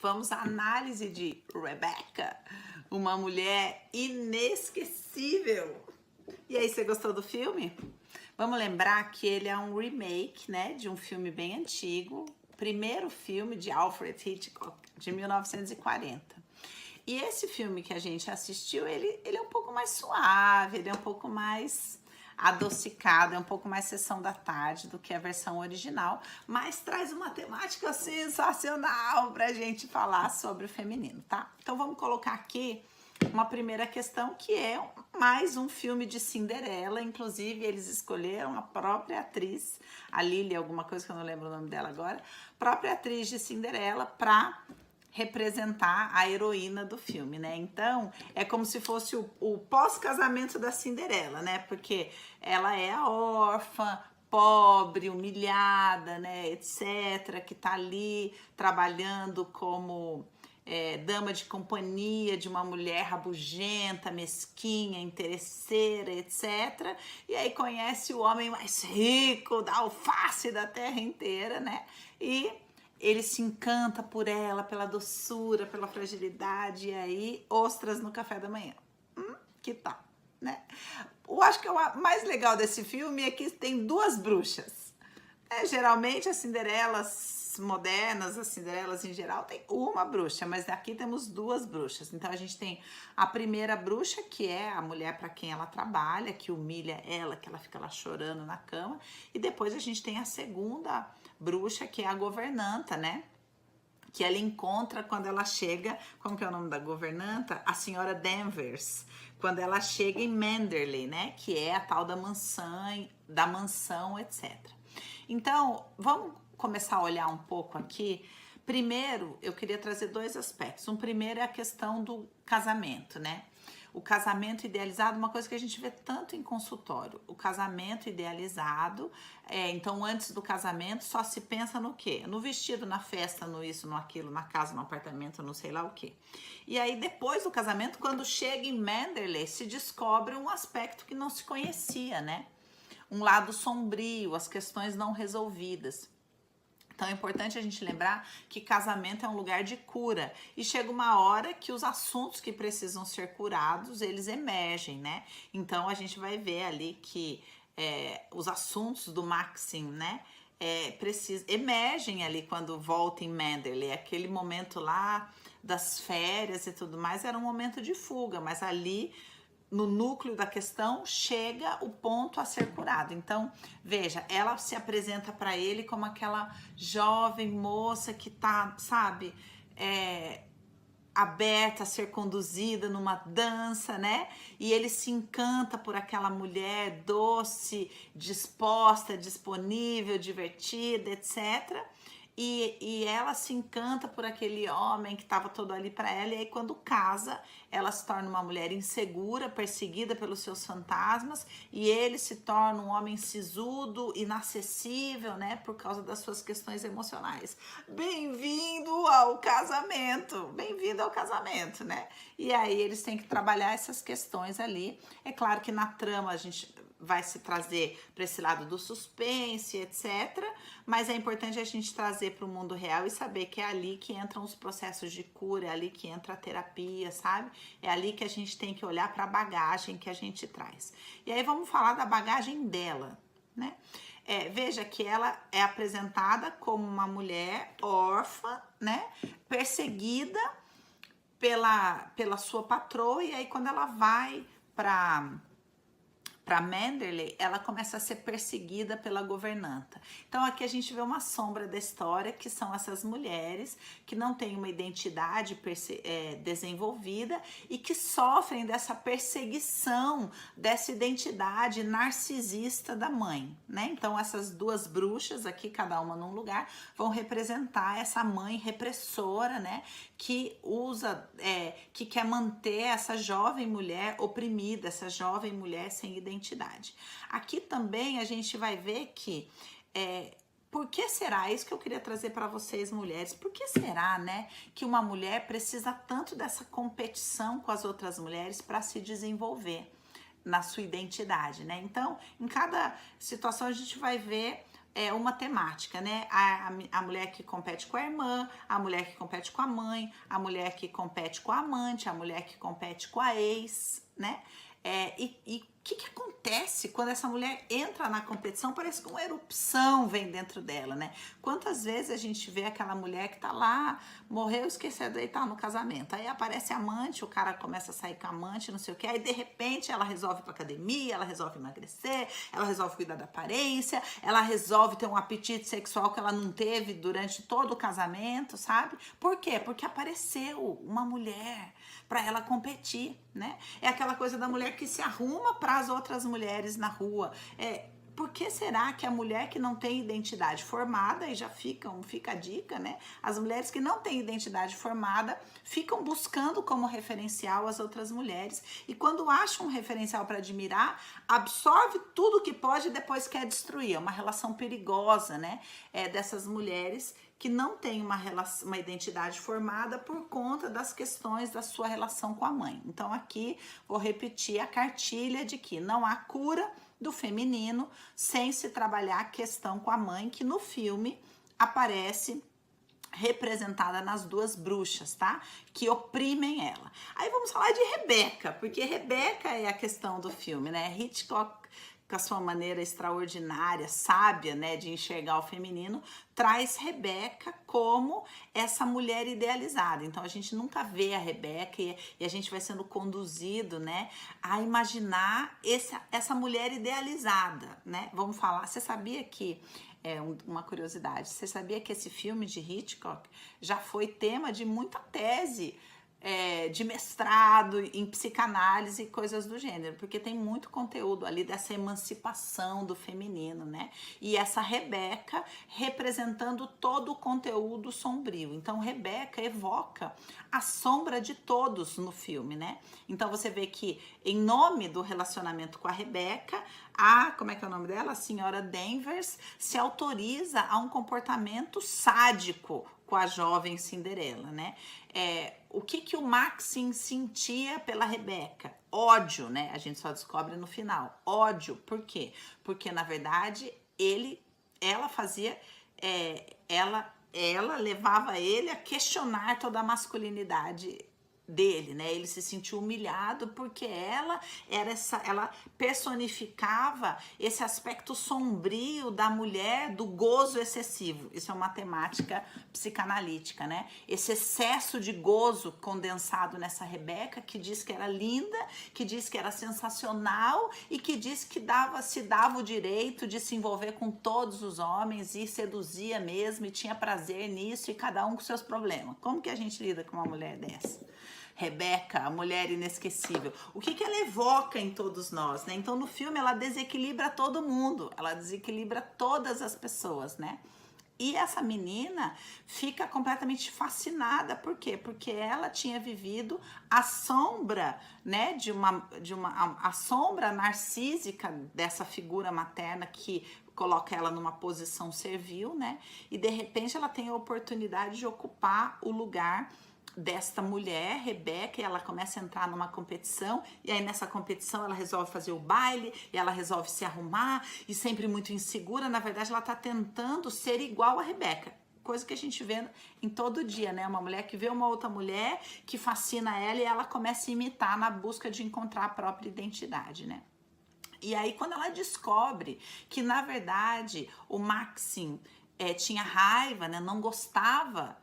Vamos à análise de Rebecca, uma mulher inesquecível. E aí, você gostou do filme? Vamos lembrar que ele é um remake, né, de um filme bem antigo, primeiro filme de Alfred Hitchcock, de 1940. E esse filme que a gente assistiu, ele é um pouco mais suave, ele é um pouco mais adocicado, é um pouco mais sessão da tarde do que a versão original, mas traz uma temática sensacional pra gente falar sobre o feminino, tá? Então vamos colocar aqui uma primeira questão, que é mais um filme de Cinderela. Inclusive eles escolheram a própria atriz, a Lily, alguma coisa que eu não lembro o nome dela agora, própria atriz de Cinderela para representar a heroína do filme, né? Então, é como se fosse o pós-casamento da Cinderela, né? Porque ela é a órfã, pobre, humilhada, né, etc., que tá ali trabalhando como dama de companhia de uma mulher rabugenta, mesquinha, interesseira, etc. E aí conhece o homem mais rico da alface da terra inteira, né? E ele se encanta por ela, pela doçura, pela fragilidade, e aí, ostras no café da manhã. Que tal, né? Eu acho que o mais legal desse filme é que tem duas bruxas. Geralmente as Cinderelas modernas, as Cinderelas em geral, tem uma bruxa, mas aqui temos duas bruxas. Então a gente tem a primeira bruxa, que é a mulher para quem ela trabalha, que humilha ela, que ela fica lá chorando na cama, e depois a gente tem a segunda bruxa, que é a governanta, né? Que ela encontra quando ela chega, como que é o nome da governanta? A senhora Danvers, quando ela chega em Manderley, né? Que é a tal da mansão, etc. Então, vamos começar a olhar um pouco aqui. Primeiro, eu queria trazer dois aspectos. Um primeiro é a questão do casamento, né? O casamento idealizado, uma coisa que a gente vê tanto em consultório. O casamento idealizado, então antes do casamento só se pensa no quê? No vestido, na festa, no isso, no aquilo, na casa, no apartamento, no sei lá o quê. E aí depois do casamento, quando chega em Manderley, se descobre um aspecto que não se conhecia, né? Um lado sombrio, as questões não resolvidas. Então é importante a gente lembrar que casamento é um lugar de cura, e chega uma hora que os assuntos que precisam ser curados, eles emergem, né? Então a gente vai ver ali que os assuntos do Maxim, né, emergem ali quando volta em Manderley. Aquele momento lá das férias e tudo mais era um momento de fuga, mas ali no núcleo da questão chega o ponto a ser curado. Então, veja, ela se apresenta para ele como aquela jovem moça que tá, sabe, aberta a ser conduzida numa dança, né? E ele se encanta por aquela mulher doce, disposta, disponível, divertida, etc. E ela se encanta por aquele homem que estava todo ali para ela, e aí quando casa, ela se torna uma mulher insegura, perseguida pelos seus fantasmas, e ele se torna um homem sisudo, inacessível, né, por causa das suas questões emocionais. Bem-vindo ao casamento, bem-vindo ao casamento, né? E aí eles têm que trabalhar essas questões ali. É claro que na trama a gente vai se trazer para esse lado do suspense, etc. Mas é importante a gente trazer para o mundo real e saber que é ali que entram os processos de cura, é ali que entra a terapia, sabe? É ali que a gente tem que olhar para a bagagem que a gente traz. E aí vamos falar da bagagem dela, né? Veja que ela é apresentada como uma mulher órfã, né? Perseguida pela sua patroa, e aí quando ela vai para Manderley, ela começa a ser perseguida pela governanta. Então aqui a gente vê uma sombra da história, que são essas mulheres que não têm uma identidade desenvolvida e que sofrem dessa perseguição, dessa identidade narcisista da mãe, né? Então essas duas bruxas aqui, cada uma num lugar, vão representar essa mãe repressora, né? Que que quer manter essa jovem mulher oprimida, essa jovem mulher sem identidade. Aqui também a gente vai ver que por que será? Isso que eu queria trazer para vocês, mulheres. Por que será, né, que uma mulher precisa tanto dessa competição com as outras mulheres para se desenvolver na sua identidade, né? Então, em cada situação a gente vai ver uma temática, né? A mulher que compete com a irmã, a mulher que compete com a mãe, a mulher que compete com a amante, a mulher que compete com a ex, né? E o que acontece quando essa mulher entra na competição? Parece que uma erupção vem dentro dela, né? Quantas vezes a gente vê aquela mulher que tá lá, morreu, esqueceu de deitar no casamento. Aí aparece a amante, o cara começa a sair com a amante, não sei o que. Aí de repente ela resolve ir pra academia, ela resolve emagrecer, ela resolve cuidar da aparência, ela resolve ter um apetite sexual que ela não teve durante todo o casamento, sabe? Por quê? Porque apareceu uma mulher para ela competir, né? É aquela coisa da mulher que se arruma para as outras mulheres na rua. Por que será que a mulher que não tem identidade formada, e já fica a dica, né? As mulheres que não têm identidade formada ficam buscando como referencial as outras mulheres, e quando acham um referencial para admirar, absorve tudo que pode e depois quer destruir. É uma relação perigosa, né? Dessas mulheres que não têm uma identidade formada por conta das questões da sua relação com a mãe. Então aqui vou repetir a cartilha de que não há cura do feminino sem se trabalhar a questão com a mãe, que no filme aparece representada nas duas bruxas, tá? Que oprimem ela. Aí vamos falar de Rebeca, porque Rebeca é a questão do filme, né? Hitchcock, com a sua maneira extraordinária, sábia, né, de enxergar o feminino, traz Rebeca como essa mulher idealizada. Então a gente nunca vê a Rebeca e a gente vai sendo conduzido, né, a imaginar essa mulher idealizada, né? Vamos falar, você sabia que uma curiosidade, você sabia que esse filme de Hitchcock já foi tema de muita tese de mestrado em psicanálise e coisas do gênero, porque tem muito conteúdo ali dessa emancipação do feminino, né? E essa Rebeca representando todo o conteúdo sombrio. Então, Rebeca evoca a sombra de todos no filme, né? Então, você vê que, em nome do relacionamento com a Rebeca, como é que é o nome dela? A senhora Danvers se autoriza a um comportamento sádico com a jovem Cinderela, né? O que o Maxim sentia pela Rebeca? Ódio, né? A gente só descobre no final. Ódio, por quê? Porque, na verdade, ela fazia... ela levava ele a questionar toda a masculinidade dele, né? Ele se sentiu humilhado porque ela personificava esse aspecto sombrio da mulher, do gozo excessivo. Isso é uma temática psicanalítica, né? Esse excesso de gozo condensado nessa Rebeca, que diz que era linda, que diz que era sensacional e que diz que se dava o direito de se envolver com todos os homens e seduzia mesmo e tinha prazer nisso, e cada um com seus problemas. Como que a gente lida com uma mulher dessa? Rebeca, a mulher inesquecível. O que ela evoca em todos nós, né? Então, no filme, ela desequilibra todo mundo. Ela desequilibra todas as pessoas, né? E essa menina fica completamente fascinada. Por quê? Porque ela tinha vivido a sombra, né? A sombra narcísica dessa figura materna que coloca ela numa posição servil, né? E, de repente, ela tem a oportunidade de ocupar o lugar desta mulher, Rebeca, e ela começa a entrar numa competição, e aí nessa competição ela resolve fazer o baile, e ela resolve se arrumar, e sempre muito insegura. Na verdade, ela tá tentando ser igual a Rebeca, coisa que a gente vê em todo dia, né? Uma mulher que vê uma outra mulher que fascina ela, e ela começa a imitar na busca de encontrar a própria identidade, né? E aí, quando ela descobre que, na verdade, o Maxim tinha raiva, né? Não gostava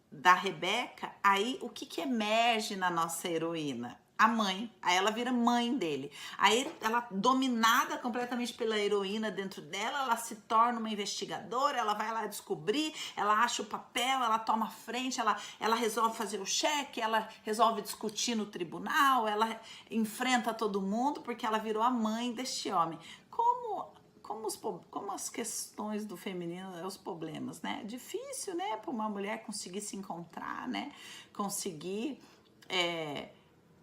da Rebeca, aí o que emerge na nossa heroína? A mãe. Aí ela vira mãe dele. Aí ela, dominada completamente pela heroína dentro dela, ela se torna uma investigadora, ela vai lá descobrir, ela acha o papel, ela toma frente, ela resolve fazer o cheque, ela resolve discutir no tribunal, ela enfrenta todo mundo porque ela virou a mãe deste homem. Como as questões do feminino, os problemas, né? Difícil, né? Para uma mulher conseguir se encontrar, né? Conseguir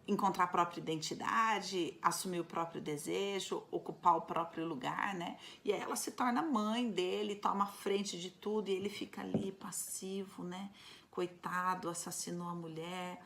encontrar a própria identidade, assumir o próprio desejo, ocupar o próprio lugar, né? E aí ela se torna mãe dele, toma frente de tudo, e ele fica ali passivo, né? Coitado, assassinou a mulher,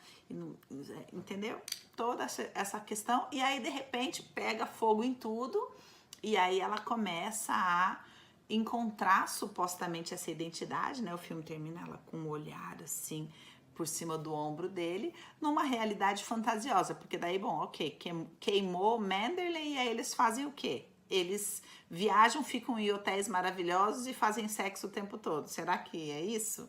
entendeu? Toda essa questão, e aí de repente pega fogo em tudo. E aí ela começa a encontrar supostamente essa identidade, né? O filme termina ela com um olhar assim por cima do ombro dele, numa realidade fantasiosa, porque daí, bom, ok, queimou Manderley e aí eles fazem o quê? Eles viajam, ficam em hotéis maravilhosos e fazem sexo o tempo todo. Será que é isso?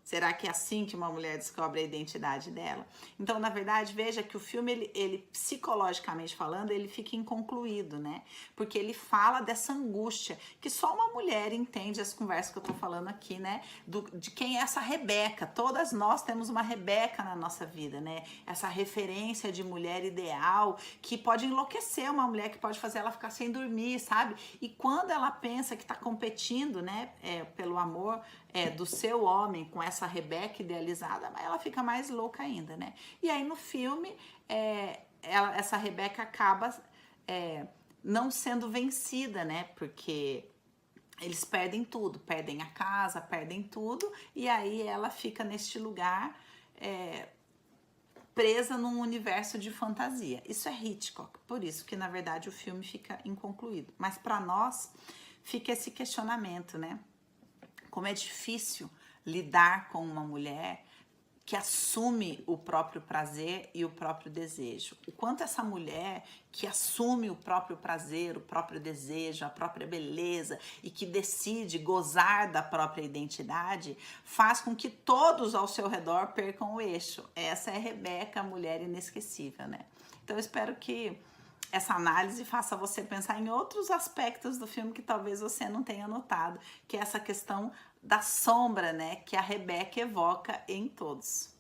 Será que é assim que uma mulher descobre a identidade dela? Então, na verdade, veja que o filme, ele psicologicamente falando, ele fica inconcluído, né? Porque ele fala dessa angústia que só uma mulher entende, as conversas que eu tô falando aqui, né? De quem é essa Rebeca. Todas nós temos uma Rebeca na nossa vida, né? Essa referência de mulher ideal que pode enlouquecer uma mulher, que pode fazer ela ficar sem dormir, sabe? E quando ela pensa que tá competindo, né? Pelo amor do seu homem com essa Rebeca idealizada, mas ela fica mais louca ainda, né? E aí no filme, essa Rebeca acaba não sendo vencida, né? Porque eles perdem tudo, perdem a casa, perdem tudo, e aí ela fica neste lugar presa num universo de fantasia. Isso é Hitchcock, por isso que na verdade o filme fica inconcluído. Mas para nós fica esse questionamento, né? Como é difícil lidar com uma mulher que assume o próprio prazer e o próprio desejo. O quanto essa mulher que assume o próprio prazer, o próprio desejo, a própria beleza e que decide gozar da própria identidade, faz com que todos ao seu redor percam o eixo. Essa é Rebeca, a mulher inesquecível, né? Então eu espero que essa análise faça você pensar em outros aspectos do filme que talvez você não tenha notado, que é essa questão da sombra, né, que a Rebeca evoca em todos.